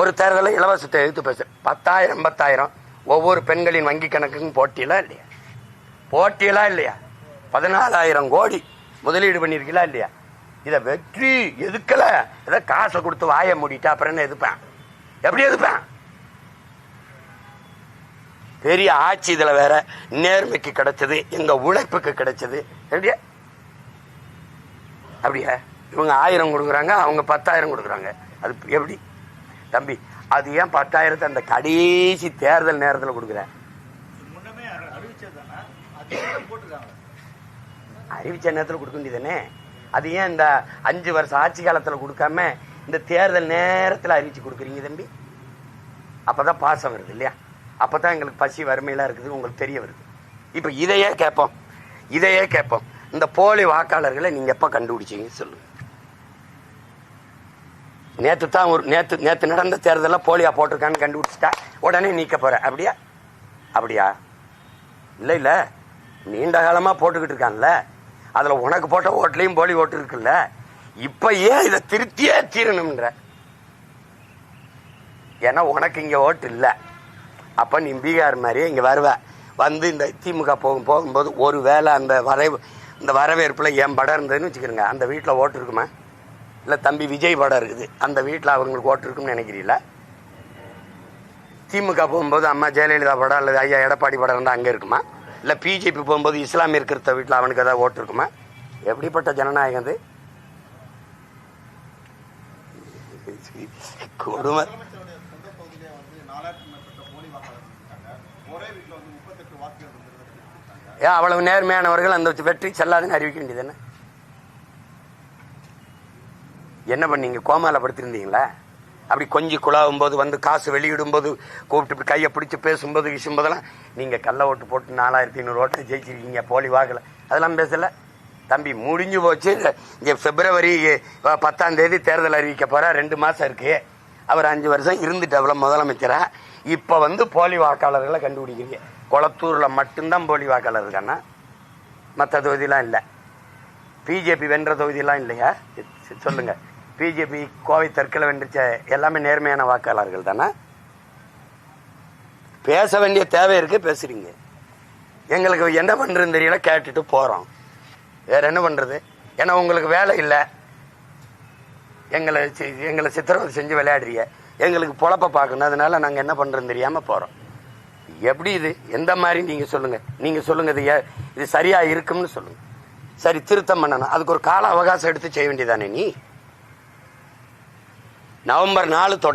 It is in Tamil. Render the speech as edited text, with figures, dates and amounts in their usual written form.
ஒரு தேர்தலில் இலவசத்தை எதிர்த்து பேச 10,000 10,000 ஒவ்வொரு பெண்களின் வங்கி கணக்குக்கும் போட்டியலா இல்லையா? போட்டியலா இல்லையா? 14,000 கோடி முதலீடு பண்ணிருக்கீங்களா இல்லையா? இதை வெற்றி எதுக்கல, இதை காசை கொடுத்து வாய மூடிட்டா அப்புறம் என்ன எதுப்பேன்? எப்படி எதுப்பேன்? பெரிய ஆட்சி இதுல வேற நேர்மைக்கு கிடைச்சது, எங்க உழைப்புக்கு கிடைச்சது. எப்படியா? அப்படியா? இவங்க 1000 கொடுக்குறாங்க, அவங்க 10,000 கொடுக்குறாங்க. அது எப்படி தம்பி? அது ஏன் 10,000 அந்த கடைசி தேர்தல் நேரத்தில் கொடுக்குறேன்? அறிவிச்ச நேரத்தில் கொடுக்க வேண்டியதானே? அது ஏன் இந்த 5 வருஷம் ஆட்சி காலத்தில் கொடுக்காம இந்த தேர்தல் நேரத்தில் அறிவிச்சு கொடுக்குறீங்க தம்பி? அப்பதான் பாசம் வருது இல்லையா? அப்பதான் எங்களுக்கு பசி வறுமையெல்லாம் இருக்குது உங்களுக்கு தெரிய வருது. இப்ப இதையே கேட்போம், இந்த போலி வாக்காளர்களை நீங்க எப்ப கண்டுபிடிச்சீங்க சொல்லுங்க. நேத்து நடந்த தேர்தலில் போலியா போட்டிருக்கான்னு கண்டுபிடிச்சிட்டா உடனே நீக்க போற? அப்படியா? இல்ல நீண்ட காலமா போட்டுக்கிட்டு இருக்கான்ல, அதுல உனக்கு போட்ட ஓட்டுலயும் போலி ஓட்டு இருக்குல்ல, இப்ப ஏன் இதை திருத்தியே தீரணும்ன்ற? ஏன்னா உனக்கு இங்க ஓட்டு இல்ல. அப்ப நீ பீகார் மாதிரியே இங்க வருவ, வந்து இந்த திமுக போகும்போது ஒரு வேளை அந்த வரவேற்புல என் படம் இருந்ததுன்னு வச்சுக்கிறேங்க, அந்த வீட்டுல ஓட்டு இருக்குமா? இல்ல தம்பி விஜய் படம் இருக்குது, அந்த வீட்டுல அவங்களுக்கு ஓட்டு இருக்குன்னு நினைக்கிறீங்களா? திமுக போகும்போது அம்மா ஜெயலலிதா படம் அல்லது ஐயா எடப்பாடி படம் இருந்தா அங்க இருக்குமா? இல்ல பிஜேபி போகும்போது இஸ்லாமிய இருக்கிற வீட்டுல அவனுக்கு ஏதாவது ஓட்டு இருக்குமா? எப்படிப்பட்ட ஜனநாயகம் அது? கொடுமை. ஏன் அவ்வளவு நேர்மையானவர்கள் அந்த வெற்றி செல்லாதுன்னு அறிவிக்க வேண்டியது என்ன பண்ணீங்க? கோமால படுத்திருந்தீங்களா? அப்படி கொஞ்சி குழாவும் போது வந்து காசு வெளியிடும் போது கூப்பிட்டு கையை பிடிச்சி பேசும்போது விஷயம்போதெல்லாம் நீங்க கள்ள ஓட்டு போட்டு 4,500 ஓட்டு ஜெயிச்சிருக்கீங்க, போலி வாக்கல, அதெல்லாம் பேசல தம்பி. முடிஞ்சு போச்சு. இங்க பிப்ரவரி 10ஆம் தேதி தேர்தல் அறிவிக்க போற, 2 மாசம் இருக்கு. அவர் 5 வருஷம் இருந்துட்டு அவ்வளவு முதலமைச்சரா. இப்ப வந்து போலி வாக்காளர்களை கண்டுபிடிக்கிறீங்க. கொளத்தூர்ல மட்டும்தான் போலி வாக்காளர் இருக்கானா? மற்ற தொகுதியெல்லாம் இல்ல. பிஜேபி வென்ற தொகுதியெல்லாம் இல்லையா? சொல்லுங்க. பிஜேபி கோவை தெற்கில் வென்றுச்ச எல்லாமே நேர்மையான வாக்காளர்கள் தானே? பேச வேண்டிய தேவை இருக்கு, பேசுறீங்க. எங்களுக்கு என்ன பண்றதுன்னு தெரியல, கேட்டுட்டு போறோம். வேற என்ன பண்றது? ஏன்னா உங்களுக்கு வேலை இல்லை, எங்களை சித்திரவதை செஞ்சு விளையாடுறீங்க, எங்களுக்கு பொழப்ப பார்க்கணும். அதனால நாங்க என்ன பண்றோம் தெரியாம போறோம். எப்படி இது? எந்த மாதிரி நீங்க சொல்லுங்க. இது சரியா இருக்கும்னு சொல்லுங்க. சரி, திருத்தம் பண்ணணும், அதுக்கு ஒரு கால அவகாசம் எடுத்து செய்ய வேண்டியதானே? நீ நவம்பர் 4 தொடங்க